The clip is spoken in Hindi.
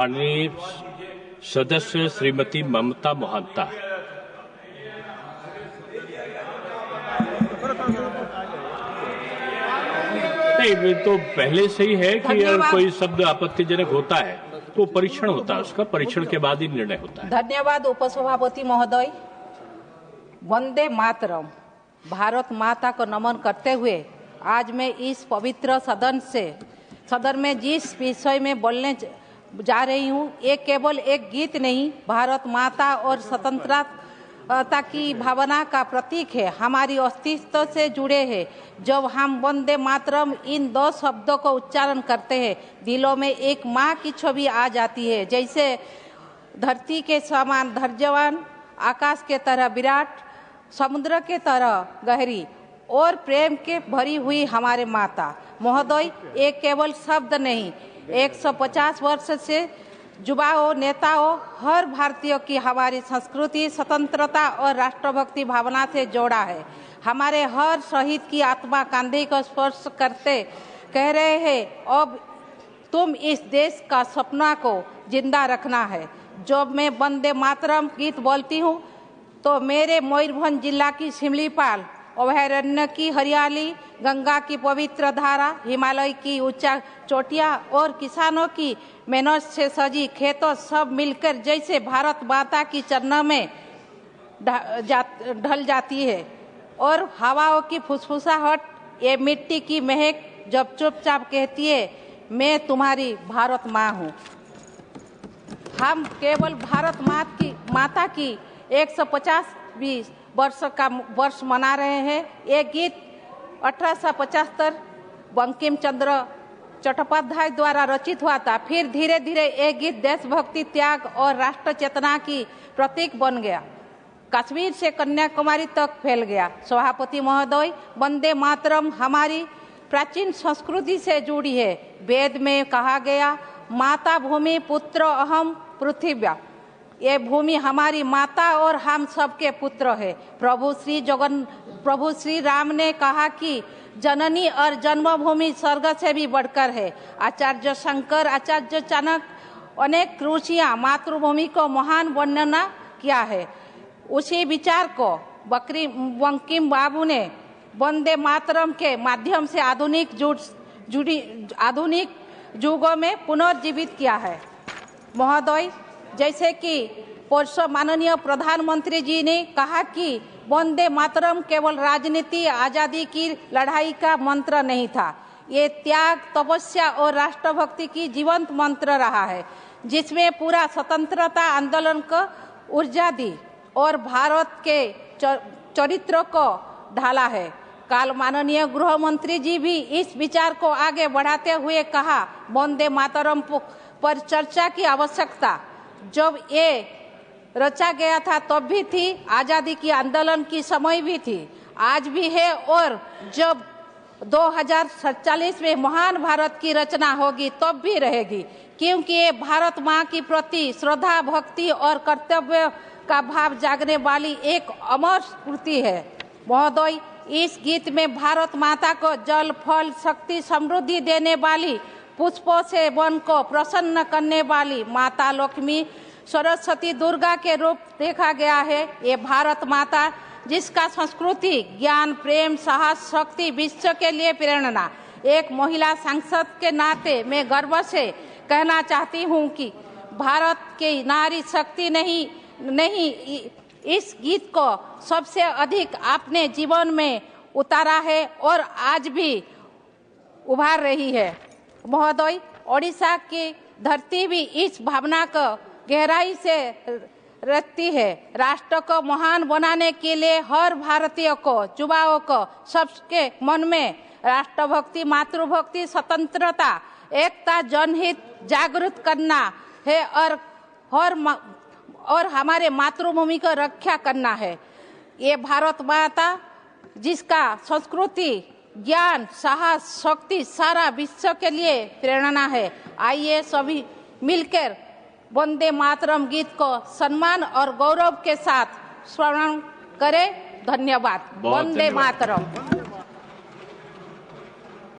माननीय सदस्य श्रीमती ममता मोहंता। नहीं, तो पहले से ही है कि अगर कोई शब्द आपत्तिजनक होता है तो परीक्षण होता है, उसका परीक्षण के बाद ही निर्णय होता है। धन्यवाद उपसभापति महोदय। वंदे मातरम, भारत माता को नमन करते हुए आज मैं इस पवित्र सदन में जिस विषय में बोलने जा रही हूँ, ये केवल एक गीत नहीं, भारत माता और स्वतंत्रता की भावना का प्रतीक है, हमारी अस्तित्व से जुड़े हैं। जब हम वंदे मातरम इन दो शब्दों को उच्चारण करते हैं, दिलों में एक माँ की छवि आ जाती है, जैसे धरती के समान धैर्यवान, आकाश के तरह विराट, समुद्र के तरह गहरी और प्रेम के भरी हुई हमारे माता। महोदय, ये केवल शब्द नहीं, 150 वर्ष से युवाओं, नेताओं, हर भारतीय की हमारी संस्कृति, स्वतंत्रता और राष्ट्रभक्ति भावना से जोड़ा है। हमारे हर शहीद की आत्मा कंधे को स्पर्श करते कह रहे हैं, अब तुम इस देश का सपना को जिंदा रखना है। जब मैं वंदे मातरम गीत बोलती हूँ तो मेरे मयूरभंज जिला की शिमलीपाल अभयारण्य की हरियाली, गंगा की पवित्र धारा, हिमालय की ऊंचा चोटियां और किसानों की मेहनत से सजी खेतों सब मिलकर जैसे भारत माता की चरणों में ढल जाती है। और हवाओं की फुसफुसाहट, ये मिट्टी की महक जब चुपचाप कहती है, मैं तुम्हारी भारत माँ हूँ। हम केवल भारत माता की 150वीं वर्ष मना रहे हैं। ये गीत 1875 बंकिम चंद्र चट्टोपाध्याय द्वारा रचित हुआ था। फिर धीरे धीरे ये गीत देशभक्ति, त्याग और राष्ट्र चेतना की प्रतीक बन गया, कश्मीर से कन्याकुमारी तक फैल गया। सभापति महोदय, वंदे मातरम हमारी प्राचीन संस्कृति से जुड़ी है। वेद में कहा गया, माता भूमि पुत्र अहम पृथिव्या, ये भूमि हमारी माता और हम सबके पुत्र है। प्रभु श्री राम ने कहा कि जननी और जन्मभूमि स्वर्ग से भी बढ़कर है। आचार्य शंकर, आचार्य चाणक्य, अनेक ऋषियां मातृभूमि को महान वर्णना किया है। उसी विचार को बंकिम बाबू ने वंदे मातरम के माध्यम से आधुनिक युगों में पुनर्जीवित किया है। महोदय, जैसे कि परसों माननीय प्रधानमंत्री जी ने कहा कि वंदे मातरम केवल राजनीति, आजादी की लड़ाई का मंत्र नहीं था, ये त्याग, तपस्या और राष्ट्रभक्ति की जीवंत मंत्र रहा है, जिसमें पूरा स्वतंत्रता आंदोलन को ऊर्जा दी और भारत के चरित्र को ढाला है। कल माननीय गृह मंत्री जी भी इस विचार को आगे बढ़ाते हुए कहा, वंदे मातरम पर चर्चा की आवश्यकता जब ये रचा गया था तब भी थी, आजादी की आंदोलन की समय भी थी, आज भी है और जब 2047 में महान भारत की रचना होगी तब भी रहेगी, क्योंकि ये भारत माँ की प्रति श्रद्धा, भक्ति और कर्तव्य का भाव जागने वाली एक अमर स्मृति है। महोदय, इस गीत में भारत माता को जल, फल, शक्ति, समृद्धि देने वाली, पुष्पों से वन को प्रसन्न करने वाली माता लक्ष्मी, सरस्वती, दुर्गा के रूप देखा गया है। ये भारत माता जिसका संस्कृति, ज्ञान, प्रेम, साहस, शक्ति विश्व के लिए प्रेरणा। एक महिला सांसद के नाते मैं गर्व से कहना चाहती हूँ कि भारत की नारी शक्ति नहीं इस गीत को सबसे अधिक अपने जीवन में उतारा है और आज भी उभार रही है। महोदय, ओडिशा की धरती भी इस भावना को गहराई से रखती है। राष्ट्र को महान बनाने के लिए हर भारतीय को, युवाओं को, सबके मन में राष्ट्रभक्ति, मातृभक्ति, स्वतंत्रता, एकता, जनहित जागृत करना है और हमारे मातृभूमि को रक्षा करना है। ये भारत माता जिसका संस्कृति, ज्ञान, साहस, शक्ति सारा विश्व के लिए प्रेरणा है। आइए सभी मिलकर वंदे मातरम गीत को सम्मान और गौरव के साथ स्मरण करें। धन्यवाद। वंदे मातरम।